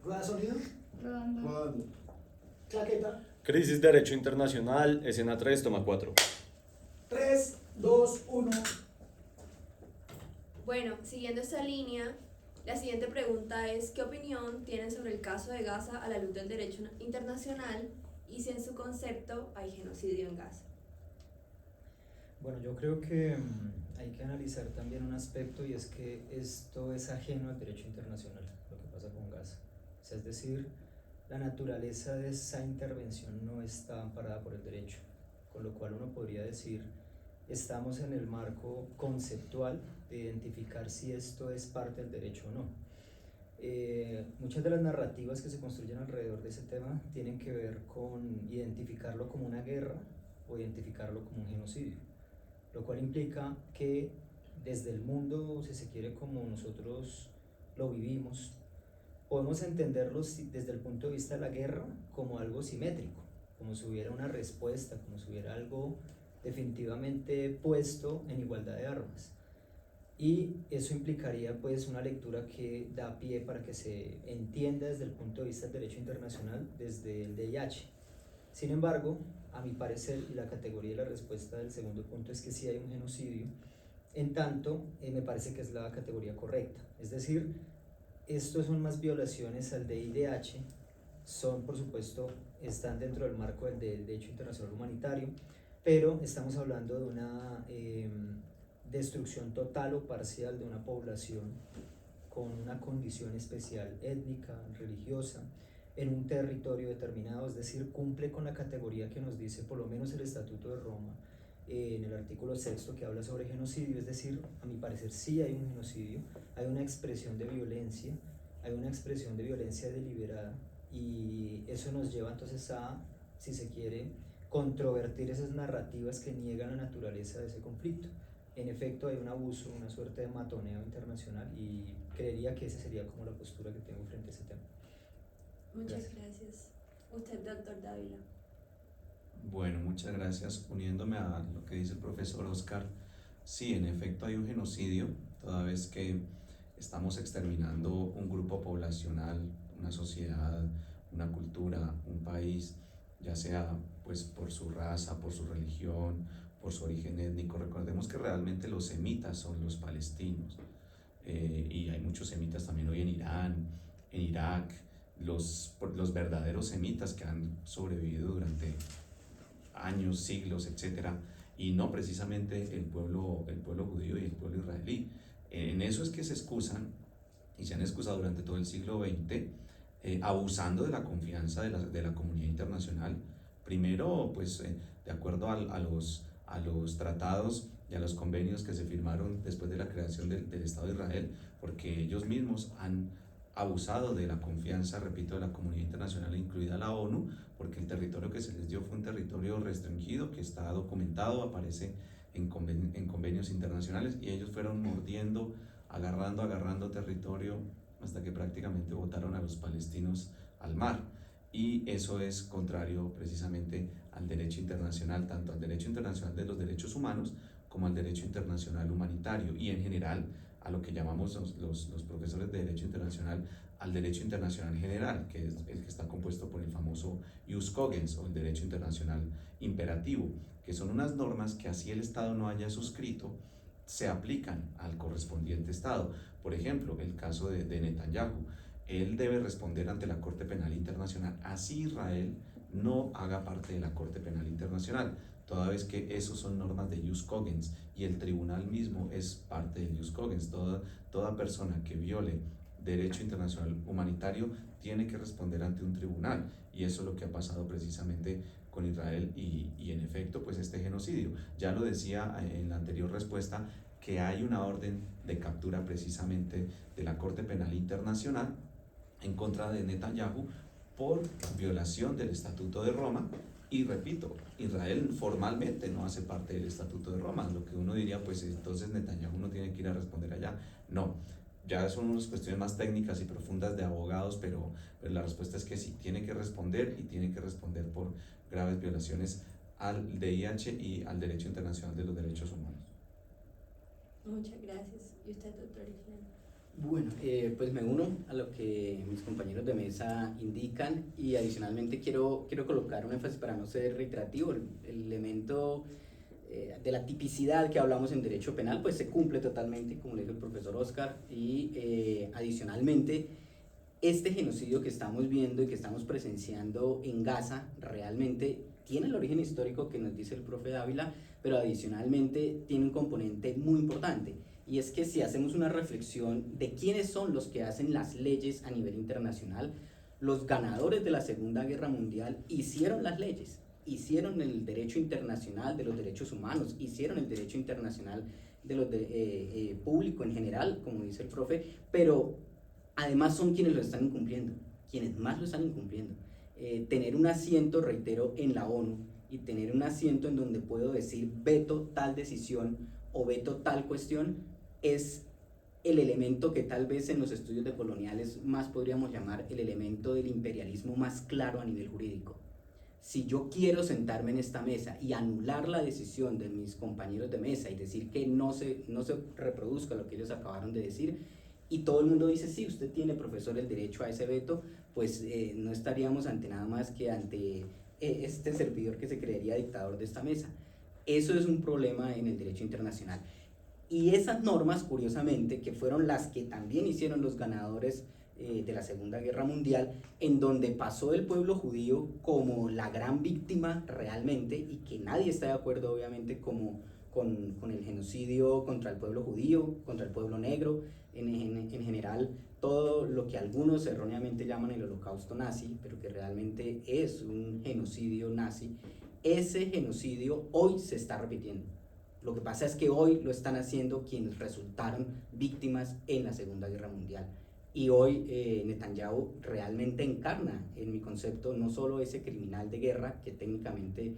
Rueda sonido. Rodando. Rodando. Claqueta. Crisis Derecho Internacional, escena 3, toma 4. 3, 2, 1. Bueno, siguiendo esta línea, la siguiente pregunta es: ¿qué opinión tienen sobre el caso de Gaza a la luz del derecho internacional y si en su concepto hay genocidio en Gaza? Bueno, yo creo que hay que analizar también un aspecto, y es que esto es ajeno al derecho internacional, lo que pasa con Gaza. O sea, es decir, la naturaleza de esa intervención no está amparada por el derecho, con lo cual uno podría decir, estamos en el marco conceptual de identificar si esto es parte del derecho o no. Muchas de las narrativas que se construyen alrededor de ese tema tienen que ver con identificarlo como una guerra o identificarlo como un genocidio, lo cual implica que desde el mundo, si se quiere, como nosotros lo vivimos, podemos entenderlo desde el punto de vista de la guerra como algo simétrico, como si hubiera una respuesta, como si hubiera algo definitivamente puesto en igualdad de armas. Y eso implicaría pues una lectura que da pie para que se entienda desde el punto de vista del derecho internacional, desde el DIH. Sin embargo, a mi parecer, y la categoría de la respuesta del segundo punto es que sí hay un genocidio, en tanto me parece que es la categoría correcta. Es decir, estos son más violaciones al DIDH, son por supuesto, están dentro del marco del derecho internacional humanitario, pero estamos hablando de una destrucción total o parcial de una población con una condición especial étnica, religiosa, en un territorio determinado, es decir, cumple con la categoría que nos dice por lo menos el Estatuto de Roma, en el artículo 6 que habla sobre genocidio. Es decir, a mi parecer sí hay un genocidio, hay una expresión de violencia, hay una expresión de violencia deliberada, y eso nos lleva entonces a, si se quiere, controvertir esas narrativas que niegan la naturaleza de ese conflicto. En efecto, hay un abuso, una suerte de matoneo internacional, y creería que esa sería como la postura que tengo frente a ese tema. Muchas gracias. Usted, doctor Dávila. Bueno, muchas gracias. Uniéndome a lo que dice el profesor Oscar, sí, en efecto hay un genocidio, toda vez que estamos exterminando un grupo poblacional, una sociedad, una cultura, un país, ya sea pues por su raza, por su religión, por su origen étnico. Recordemos que realmente los semitas son los palestinos, y hay muchos semitas también hoy en Irán, en Irak, los verdaderos semitas que han sobrevivido durante años, siglos, etcétera, y no precisamente el pueblo judío y el pueblo israelí. En eso es que se excusan, y se han excusado durante todo el siglo XX, abusando de la confianza de la comunidad internacional. Primero, pues, de acuerdo a los tratados y a los convenios que se firmaron después de la creación del Estado de Israel, porque ellos mismos han abusado de la confianza, repito, de la comunidad internacional, incluida la ONU, porque el territorio que se les dio fue un territorio restringido, que está documentado, aparece en convenios internacionales, y ellos fueron mordiendo, agarrando territorio, hasta que prácticamente botaron a los palestinos al mar. Y eso es contrario precisamente al derecho internacional, tanto al derecho internacional de los derechos humanos como al derecho internacional humanitario, y en general a lo que llamamos los profesores de derecho internacional, al derecho internacional general, que es el que está compuesto por el famoso ius cogens, o el derecho internacional imperativo, que son unas normas que, así el Estado no haya suscrito, se aplican al correspondiente Estado. Por ejemplo, el caso de Netanyahu, él debe responder ante la Corte Penal Internacional, así Israel no haga parte de la Corte Penal Internacional, toda vez que esos son normas de ius cogens, y el tribunal mismo es parte del ius cogens. Toda persona que viole derecho internacional humanitario tiene que responder ante un tribunal, y eso es lo que ha pasado precisamente con Israel, y en efecto pues este genocidio. Ya lo decía en la anterior respuesta, que hay una orden de captura precisamente de la Corte Penal Internacional en contra de Netanyahu por violación del Estatuto de Roma. Y repito, Israel formalmente no hace parte del Estatuto de Roma, lo que uno diría, pues entonces Netanyahu no tiene que ir a responder allá. No, ya son unas cuestiones más técnicas y profundas de abogados, pero la respuesta es que sí, tiene que responder, y tiene que responder por graves violaciones al DIH y al derecho internacional de los derechos humanos. Muchas gracias. ¿Y usted, doctor Islam? Bueno, pues me uno a lo que mis compañeros de mesa indican y adicionalmente quiero colocar un énfasis para no ser reiterativo. El elemento de la tipicidad que hablamos en derecho penal pues se cumple totalmente, como le dijo el profesor Oscar, y adicionalmente este genocidio que estamos viendo y que estamos presenciando en Gaza realmente tiene el origen histórico que nos dice el profe Dávila, pero adicionalmente tiene un componente muy importante, y es que si hacemos una reflexión de quiénes son los que hacen las leyes a nivel internacional, los ganadores de la Segunda Guerra Mundial hicieron las leyes, hicieron el derecho internacional de los derechos humanos, hicieron el derecho internacional de los público en general, como dice el profe, pero además son quienes lo están incumpliendo, quienes más lo están incumpliendo. Tener un asiento, reitero, en la ONU y tener un asiento en donde puedo decir veto tal decisión o veto tal cuestión es el elemento que tal vez en los estudios de coloniales más podríamos llamar el elemento del imperialismo más claro a nivel jurídico. Si yo quiero sentarme en esta mesa y anular la decisión de mis compañeros de mesa y decir que no se reproduzca lo que ellos acabaron de decir, y todo el mundo dice, sí, usted tiene, profesor, el derecho a ese veto, pues no estaríamos ante nada más que ante este servidor que se creería dictador de esta mesa. Eso es un problema en el derecho internacional. Y esas normas, curiosamente, que fueron las que también hicieron los ganadores de la Segunda Guerra Mundial, en donde pasó el pueblo judío como la gran víctima realmente, y que nadie está de acuerdo obviamente como con el genocidio contra el pueblo judío, contra el pueblo negro, en general todo lo que algunos erróneamente llaman el holocausto nazi, pero que realmente es un genocidio nazi. Ese genocidio hoy se está repitiendo. Lo que pasa es que hoy lo están haciendo quienes resultaron víctimas en la Segunda Guerra Mundial. Y hoy Netanyahu realmente encarna, en mi concepto, no solo ese criminal de guerra, que técnicamente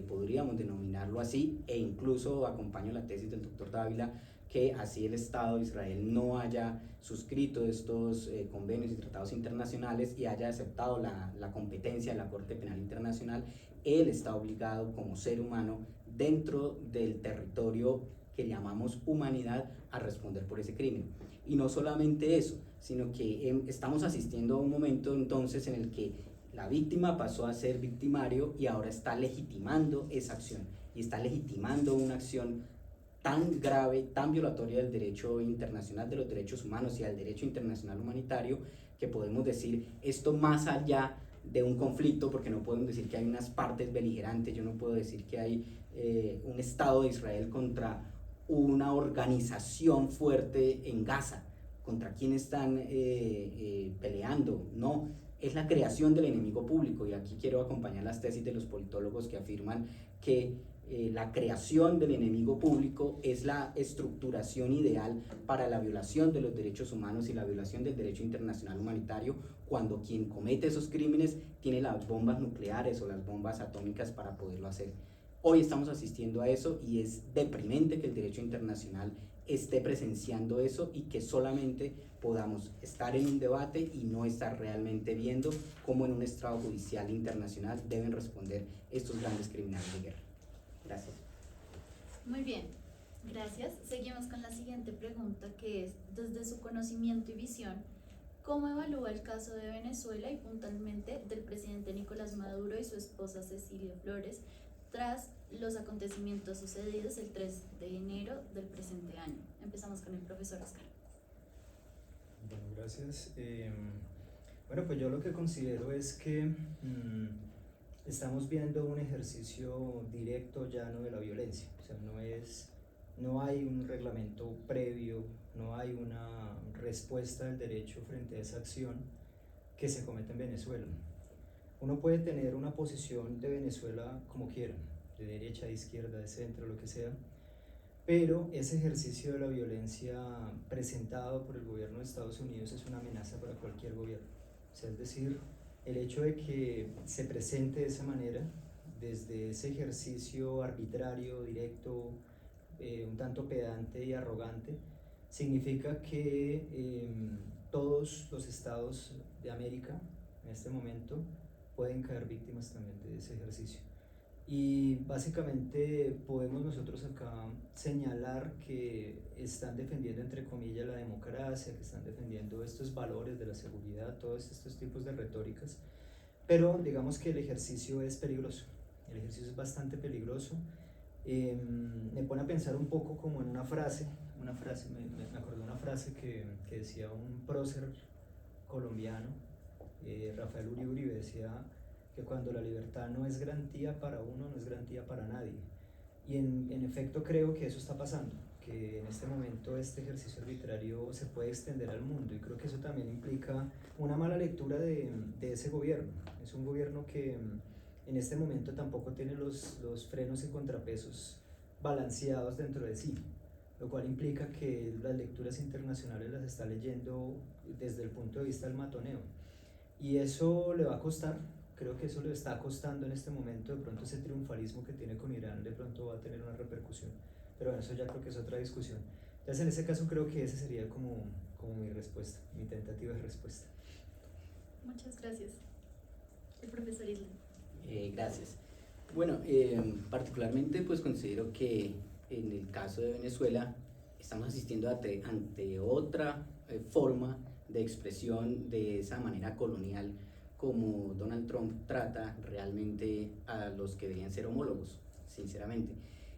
podríamos denominarlo así, e incluso acompaño la tesis del doctor Dávila, que así el Estado de Israel no haya suscrito estos convenios y tratados internacionales y haya aceptado la competencia de la Corte Penal Internacional, él está obligado como ser humano dentro del territorio que llamamos humanidad a responder por ese crimen. Y no solamente eso, sino que estamos asistiendo a un momento entonces en el que la víctima pasó a ser victimario y ahora está legitimando esa acción, y está legitimando una acción tan grave, tan violatoria del derecho internacional, de los derechos humanos y al derecho internacional humanitario, que podemos decir esto más allá de un conflicto, porque no podemos decir que hay unas partes beligerantes, yo no puedo decir que hay un Estado de Israel contra una organización fuerte en Gaza, contra quién están peleando, no, es la creación del enemigo público. Y aquí quiero acompañar las tesis de los politólogos que afirman que la creación del enemigo público es la estructuración ideal para la violación de los derechos humanos y la violación del derecho internacional humanitario, cuando quien comete esos crímenes tiene las bombas nucleares o las bombas atómicas para poderlo hacer. Hoy estamos asistiendo a eso y es deprimente que el derecho internacional esté presenciando eso y que solamente podamos estar en un debate y no estar realmente viendo cómo en un estrado judicial internacional deben responder estos grandes criminales de guerra. Gracias. Muy bien, gracias. Seguimos con la siguiente pregunta, que es, desde su conocimiento y visión, ¿cómo evalúa el caso de Venezuela y puntualmente del presidente Nicolás Maduro y su esposa Cecilia Flores tras los acontecimientos sucedidos el 3 de enero del presente año? Empezamos con el profesor Oscar. Bueno, gracias. Bueno, pues yo lo que considero es que estamos viendo un ejercicio directo llano de la violencia. O sea, no hay un reglamento previo, no hay una respuesta del derecho frente a esa acción que se comete en Venezuela. Uno puede tener una posición de Venezuela como quiera, de derecha, de izquierda, de centro, lo que sea, pero ese ejercicio de la violencia presentado por el gobierno de Estados Unidos es una amenaza para cualquier gobierno. O sea, es decir, el hecho de que se presente de esa manera, desde ese ejercicio arbitrario, directo, un tanto pedante y arrogante, significa que todos los estados de América en este momento pueden caer víctimas también de ese ejercicio. Y básicamente podemos nosotros acá señalar que están defendiendo entre comillas la democracia, que están defendiendo estos valores de la seguridad, todos estos tipos de retóricas, pero digamos que el ejercicio es peligroso, el ejercicio es bastante peligroso. Me pone a pensar un poco como en una frase, me acordé de una frase que decía un prócer colombiano, Rafael Uribe, decía que cuando la libertad no es garantía para uno, no es garantía para nadie. Y en efecto creo que eso está pasando, que en este momento este ejercicio arbitrario se puede extender al mundo, y creo que eso también implica una mala lectura de ese gobierno. Es un gobierno que en este momento tampoco tiene los frenos y contrapesos balanceados dentro de sí, lo cual implica que las lecturas internacionales las está leyendo desde el punto de vista del matoneo, y eso le va a costar. Creo que eso le está costando en este momento. De pronto ese triunfalismo que tiene con Irán de pronto va a tener una repercusión, pero bueno, eso ya creo que es otra discusión. Entonces en ese caso creo que ese sería como mi respuesta, mi tentativa de respuesta. Muchas gracias. El profesor Isla. Gracias. Bueno, particularmente pues considero que en el caso de Venezuela estamos asistiendo ante otra forma de expresión de esa manera colonial como Donald Trump trata realmente a los que deberían ser homólogos, sinceramente.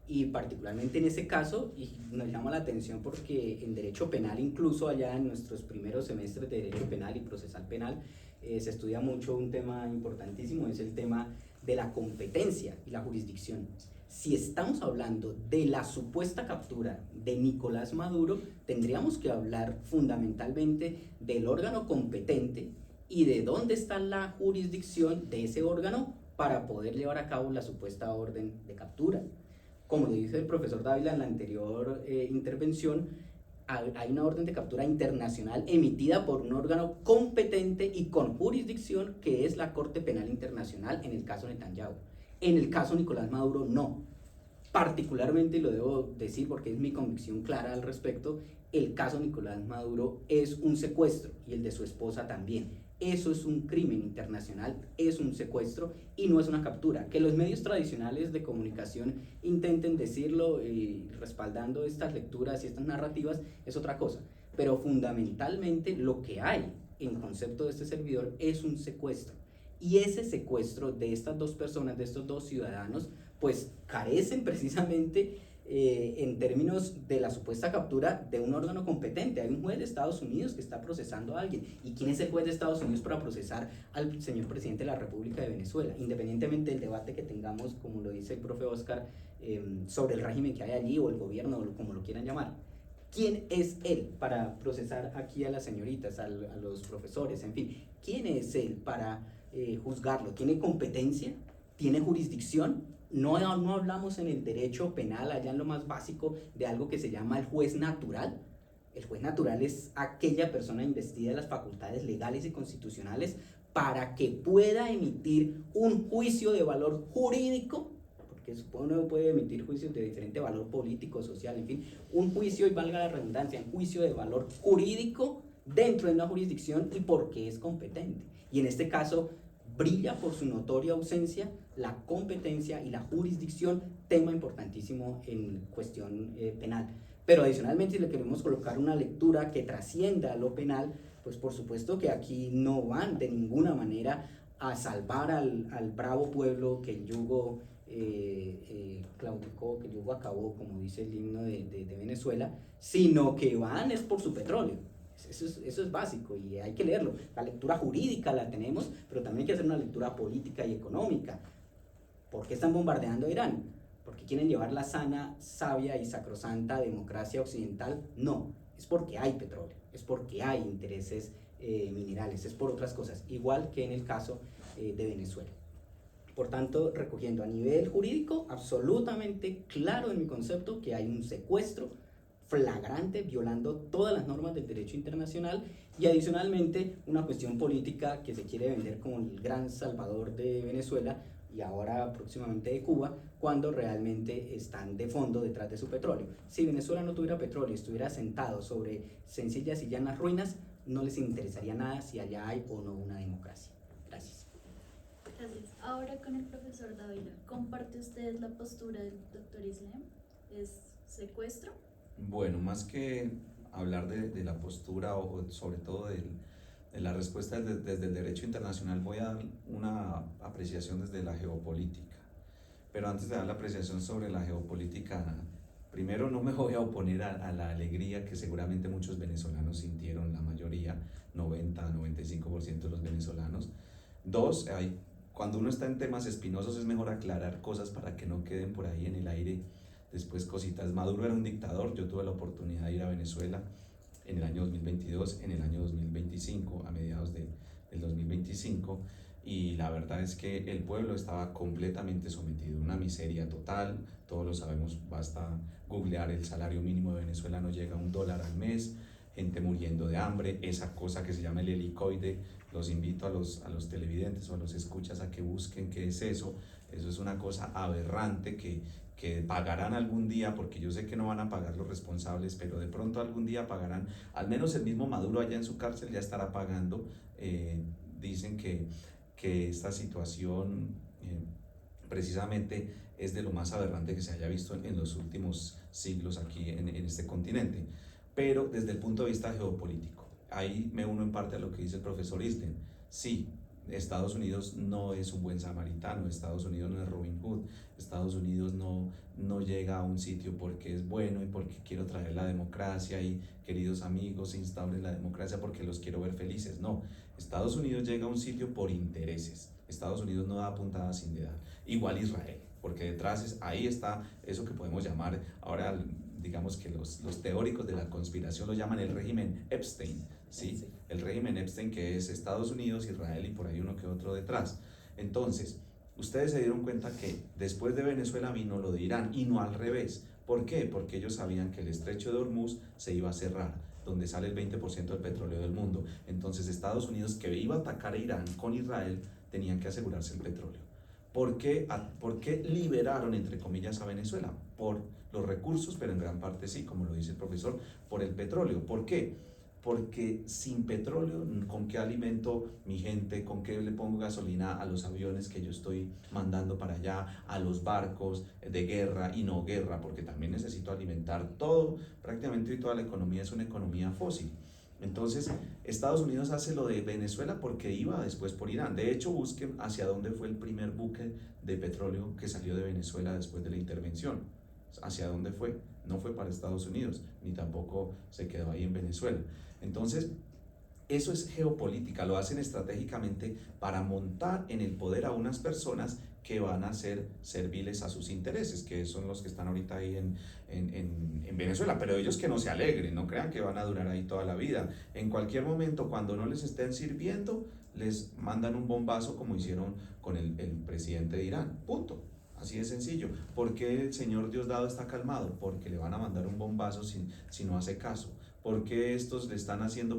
Y particularmente en ese caso, y nos llama la atención porque en derecho penal, incluso allá en nuestros primeros semestres de derecho penal y procesal penal, se estudia mucho un tema importantísimo, es el tema de la competencia y la jurisdicción. Si estamos hablando de la supuesta captura de Nicolás Maduro, tendríamos que hablar fundamentalmente del órgano competente y de dónde está la jurisdicción de ese órgano para poder llevar a cabo la supuesta orden de captura. Como lo dice el profesor Dávila en la anterior intervención, hay una orden de captura internacional emitida por un órgano competente y con jurisdicción, que es la Corte Penal Internacional en el caso Netanyahu. En el caso Nicolás Maduro no. Particularmente, y lo debo decir porque es mi convicción clara al respecto, el caso Nicolás Maduro es un secuestro y el de su esposa también. Eso es un crimen internacional, es un secuestro y no es una captura. Que los medios tradicionales de comunicación intenten decirlo respaldando estas lecturas y estas narrativas es otra cosa. Pero fundamentalmente lo que hay en concepto de este servidor es un secuestro. Y ese secuestro de estas dos personas, de estos dos ciudadanos, pues carecen precisamente en términos de la supuesta captura de un órgano competente. Hay un juez de Estados Unidos que está procesando a alguien. ¿Y quién es el juez de Estados Unidos para procesar al señor presidente de la República de Venezuela? Independientemente del debate que tengamos, como lo dice el profe Oscar, sobre el régimen que hay allí o el gobierno, o como lo quieran llamar. ¿Quién es él para procesar aquí a las señoritas, a los profesores, en fin? ¿Quién es él para juzgarlo? ¿Tiene competencia? ¿Tiene jurisdicción? No hablamos en el derecho penal, allá en lo más básico, de algo que se llama el juez natural. El juez natural es aquella persona investida de las facultades legales y constitucionales para que pueda emitir un juicio de valor jurídico, porque uno puede emitir juicios de diferente valor político, social, en fin, un juicio, y valga la redundancia, un juicio de valor jurídico dentro de una jurisdicción y porque es competente. Y en este caso brilla por su notoria ausencia la competencia y la jurisdicción, tema importantísimo en cuestión penal. Pero adicionalmente, si le queremos colocar una lectura que trascienda lo penal, pues por supuesto que aquí no van de ninguna manera a salvar al bravo pueblo que el yugo claudicó, que el yugo acabó, como dice el himno de Venezuela, sino que van es por su petróleo. Eso es básico y hay que leerlo. La lectura jurídica la tenemos, pero también hay que hacer una lectura política y económica. ¿Por qué están bombardeando a Irán? ¿Porque quieren llevar la sana, sabia y sacrosanta democracia occidental? No, es porque hay petróleo, es porque hay intereses minerales, es por otras cosas, igual que en el caso de Venezuela. Por tanto, recogiendo a nivel jurídico, absolutamente claro en mi concepto que hay un secuestro flagrante, violando todas las normas del derecho internacional, y adicionalmente una cuestión política que se quiere vender como el gran salvador de Venezuela y ahora próximamente de Cuba, cuando realmente están de fondo detrás de su petróleo. Si Venezuela no tuviera petróleo y estuviera sentado sobre sencillas y llanas ruinas, no les interesaría nada si allá hay o no una democracia. Gracias. Gracias. Ahora con el profesor Dávila, ¿comparte usted la postura del doctor Islam? ¿Es secuestro? Bueno, más que hablar de la postura o sobre todo de la respuesta desde el derecho internacional, voy a dar una apreciación desde la geopolítica. Pero antes de dar la apreciación sobre la geopolítica, primero no me voy a oponer a la alegría que seguramente muchos venezolanos sintieron, la mayoría, 90-95% de los venezolanos. Dos, cuando uno está en temas espinosos es mejor aclarar cosas para que no queden por ahí en el aire después cositas. Maduro era un dictador, yo tuve la oportunidad de ir a Venezuela en el año 2022, en el año 2025, a mediados del 2025, y la verdad es que el pueblo estaba completamente sometido, una miseria total, todos lo sabemos, basta googlear, el salario mínimo de Venezuela no llega a $1 al mes, gente muriendo de hambre, esa cosa que se llama el helicoide, los invito a los televidentes o a los escuchas a que busquen qué es eso es una cosa aberrante que pagarán algún día, porque yo sé que no van a pagar los responsables, pero de pronto algún día pagarán, al menos el mismo Maduro allá en su cárcel ya estará pagando. Dicen que esta situación precisamente es de lo más aberrante que se haya visto en los últimos siglos aquí en este continente, pero desde el punto de vista geopolítico, ahí me uno en parte a lo que dice el profesor Isden. Sí, Estados Unidos no es un buen samaritano, Estados Unidos no es Robin Hood, Estados Unidos no llega a un sitio porque es bueno y porque quiero traer la democracia y queridos amigos, instauren la democracia porque los quiero ver felices. No, Estados Unidos llega a un sitio por intereses. Estados Unidos no da puntada sin dedo. Igual Israel, porque detrás ahí está eso que podemos llamar ahora, digamos que los teóricos de la conspiración lo llaman el régimen Epstein, ¿sí? El régimen Epstein, que es Estados Unidos, Israel y por ahí uno que otro detrás. Entonces, ustedes se dieron cuenta que después de Venezuela vino lo de Irán y no al revés. ¿Por qué? Porque ellos sabían que el estrecho de Hormuz se iba a cerrar, donde sale el 20% del petróleo del mundo. Entonces Estados Unidos, que iba a atacar a Irán con Israel, tenían que asegurarse el petróleo. ¿Por qué liberaron, entre comillas, a Venezuela? Por los recursos, pero en gran parte sí, como lo dice el profesor, por el petróleo. ¿Por qué? Porque sin petróleo, ¿con qué alimento mi gente? ¿Con qué le pongo gasolina a los aviones que yo estoy mandando para allá? A los barcos de guerra y no guerra, porque también necesito alimentar todo. Prácticamente hoy toda la economía es una economía fósil. Entonces, Estados Unidos hace lo de Venezuela porque iba después por Irán. De hecho, busquen hacia dónde fue el primer buque de petróleo que salió de Venezuela después de la intervención. ¿Hacia dónde fue? No fue para Estados Unidos, ni tampoco se quedó ahí en Venezuela. Entonces, eso es geopolítica, lo hacen estratégicamente para montar en el poder a unas personas que van a ser serviles a sus intereses, que son los que están ahorita ahí en Venezuela, pero ellos que no se alegren, no crean que van a durar ahí toda la vida. En cualquier momento, cuando no les estén sirviendo, les mandan un bombazo como hicieron con el presidente de Irán, punto. Así de sencillo. ¿Por qué el señor Diosdado está calmado? Porque le van a mandar un bombazo si no hace caso. ¿Por qué estos le están haciendo